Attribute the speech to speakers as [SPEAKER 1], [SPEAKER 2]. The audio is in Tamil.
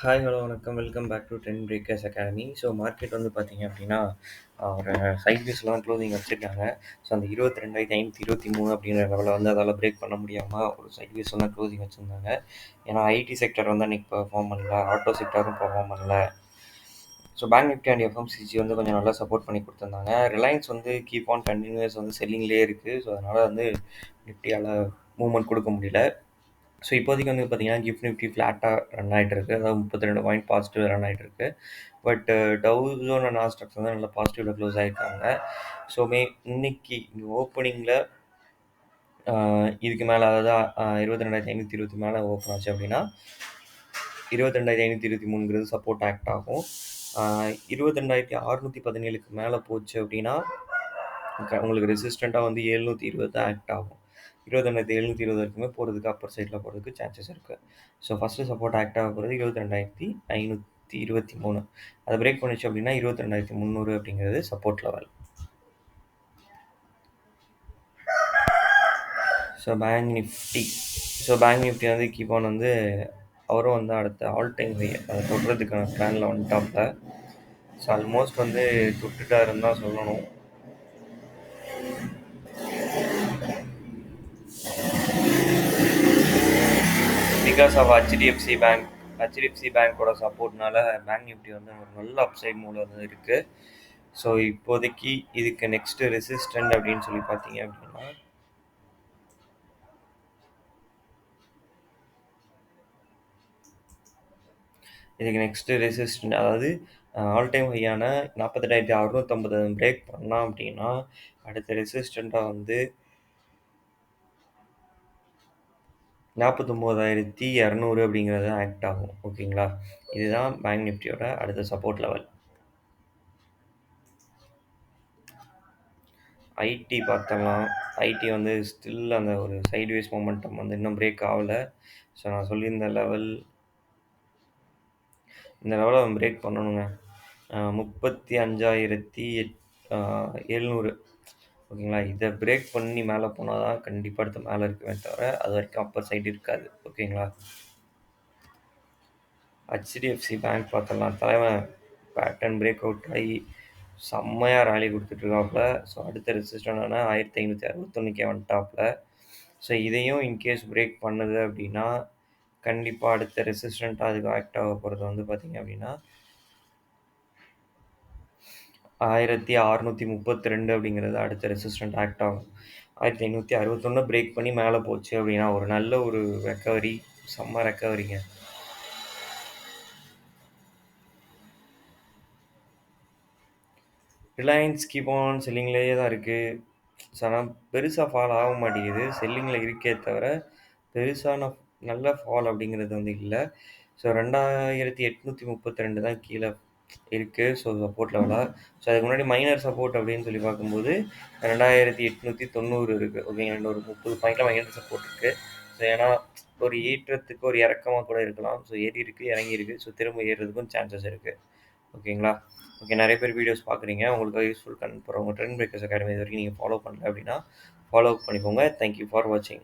[SPEAKER 1] ஹாய், ஹலோ, வணக்கம். Welcome back to Ten Breakers Academy. So market வந்து பார்த்தீங்க அப்படின்னா, ஒரு சைட்வேஸ்ல க்ளோசிங் வச்சிருக்காங்க. ஸோ அந்த 22,523 அப்படிங்கிற லெவல வந்து அதால பிரேக் பண்ண முடியாம ஒரு சைட்வேஸ்ல தான் க்ளோசிங் வச்சிருந்தாங்க. ஏன்னா ஐடி செக்டார் வந்து அன்னைக்கு பெர்ஃபார்ம் பண்ணல. ஆட்டோ செக்டாரும் பெர்ஃபார்ம் பண்ணல. So bank Nifty and FMCG வந்து கொஞ்சம் நல்லா சப்போர்ட் பண்ணி குடுத்துருந்தாங்க. ரிலையன்ஸ் வந்து கீப் ஆன் கன்டினியூயஸ் வந்து செல்லிங்லேயே இருக்கு. ஸோ அதனால வந்து நிஃப்டியால மூவ்மெண்ட் குடுக்க முடியல. ஸோ இப்போதைக்கு வந்து பார்த்தீங்கன்னா, கிஃப்ட் நிஃப்டி ஃப்ளாட்டாக ரன் ஆயிட்டு இருக்கு. அதாவது 32 பாயிண்ட் பாசிட்டிவ் ரன் ஆயிட்டு இருக்கு. பட் டவ் ஜோன் அண்ட் நாஸ்டாக்ஸ் வந்து நல்லா பாசிட்டிவ்ல க்ளோஸ் ஆயிருக்காங்க. ஸோ இன்னைக்கு ஓப்பனிங்ல இதுக்கு மேல அதாவது 22,520 மேல ஓப்பன் ஆச்சு அப்படின்னா, 22,523ங்கிறது சப்போர்ட் ஆக்ட் ஆகும். 22,617க்கு மேல போச்சு அப்படின்னா, உங்களுக்கு ரெசிஸ்டண்ட்டா வந்து 720 ஆக்ட் ஆகும். 22,720 வரைக்குமே போறதுக்கு அப்பர் சைட்ல போறதுக்கு சான்சஸ் இருக்கு. ஸோ ஃபர்ஸ்ட் சப்போர்ட் ஆக்ட் ஆக போறது 22,523. அத பிரேக் பண்ணுச்சு அப்படின்னா 22,300 அப்படிங்கிறது support level. So bank Nifty வந்து கீப் ஆன் வந்து அவரும் வந்து அடுத்த ஆல் டைம் ஹை அதை தொடுறதுக்கான பிளான்ல வந்துட்டாப்ல. ஸோ ஆல்மோஸ்ட் வந்து தொட்டுட்டாருன்னு தான் சொல்லணும். பிகாஸ் ஆஃப் ஹெச்டிஎஃப்சி பேங்கோட சப்போர்ட்னால பேங்க் நிஃப்டி வந்து ஒரு நல்ல அப்சைட் மூவ்ல வந்து இருக்கு. ஸோ இப்போதைக்கு இதுக்கு நெக்ஸ்ட் ரெசிஸ்டன்ட் அப்படின்னு சொல்லி பார்த்தீங்க அப்படின்னா, இதுக்கு நெக்ஸ்ட் ரெசிஸ்டன்ட் அதாவது ஆல் டைம் ஹையான 48,650 பிரேக் பண்ணால் அப்படின்னா, அடுத்த ரெசிஸ்டண்ட்டாக வந்து 49,200 அப்படிங்கிறது ஆக்ட் ஆகும். ஓகேங்களா? இதுதான் பேங்க் நிஃப்டியோட அடுத்த சப்போர்ட் லெவல். ஐடி பார்த்தலாம். ஐடி வந்து ஸ்டில் அந்த ஒரு சைட்வேஸ் மொமெண்டம் வந்து இன்னும் பிரேக் ஆகல. ஸோ நான் சொல்லியிருந்த இந்த லெவலை அவன் பிரேக் பண்ணணுங்க. 35,700. ஓகேங்களா? இதை பிரேக் பண்ணி மேலே போனால் தான் கண்டிப்பாக அடுத்து மேலே இருக்குமே தவிர அது வரைக்கும் அப்பர் சைடு இருக்காது. ஓகேங்களா? ஹெச்டிஎஃப்சி பேங்க் பார்த்தலாம். தலைவன் பேட்டர்ன் பிரேக் அவுட் ஆகி செம்மையாக ரேலி கொடுத்துட்ருக்காப்புல. ஸோ அடுத்த ரெசிஸ்டன்டான 1561க்கே வந்துட்டாப்புல. ஸோ இதையும் இன்கேஸ் பிரேக் பண்ணுது அப்படின்னா, கண்டிப்பாக அடுத்த ரெசிஸ்டண்ட்டாக அதுக்கு ஆக்ட் ஆக போகிறது வந்து பார்த்தீங்க அப்படின்னா 1632 அப்படிங்கிறது அடுத்த ரெசிஸ்டன்ட் ஆக்ட் ஆகும். 1561 பிரேக் பண்ணி மேலே போச்சு அப்படின்னா ஒரு நல்ல ஒரு ரெக்கவரி, செம்ம ரெக்கவரிங்க. ரிலையன்ஸ் கீப் ஆன் செல்லிங்லேயே தான் இருக்குது. ஸோ ஆனால் பெருசாக ஃபால் ஆக மாட்டேங்குது. செல்லிங்கில் இருக்கே தவிர பெருசான நல்ல ஃபால் அப்படிங்கிறது வந்து இல்லை. ஸோ 2,832 தான் கீழே இருக்குது. ஸோ சப்போர்ட் லெவலாக. ஸோ அதுக்கு முன்னாடி மைனர் சப்போர்ட் அப்படின்னு சொல்லி பார்க்கும்போது 2,890 இருக்குது. ஓகேங்க, இன்னும் ஒரு 30 பாயிண்டில் மைனர் சப்போர்ட் இருக்குது. ஸோ ஏன்னா ஒரு ஏற்றத்துக்கு ஒரு இறக்கமாக கூட இருக்கலாம். ஸோ ஏறி இருக்குது, இறங்கி இருக்குது. ஸோ திரும்ப ஏறுறதுக்கும் சான்சஸ் இருக்குது. ஓகேங்களா? ஓகே, நிறைய பேர் வீடியோஸ் பார்க்குறீங்க. உங்களுக்கு யூஸ்ஃபுல் கண்டென்ட் போகிறவங்க ட்ரெண்ட் பிரேக்கர்ஸ் அகாடமி இது வரைக்கும் நீங்கள் ஃபாலோ பண்ணல அப்படின்னா ஃபாலோ பண்ணிக்கோங்க. தேங்க்யூ ஃபார் வாட்சிங்.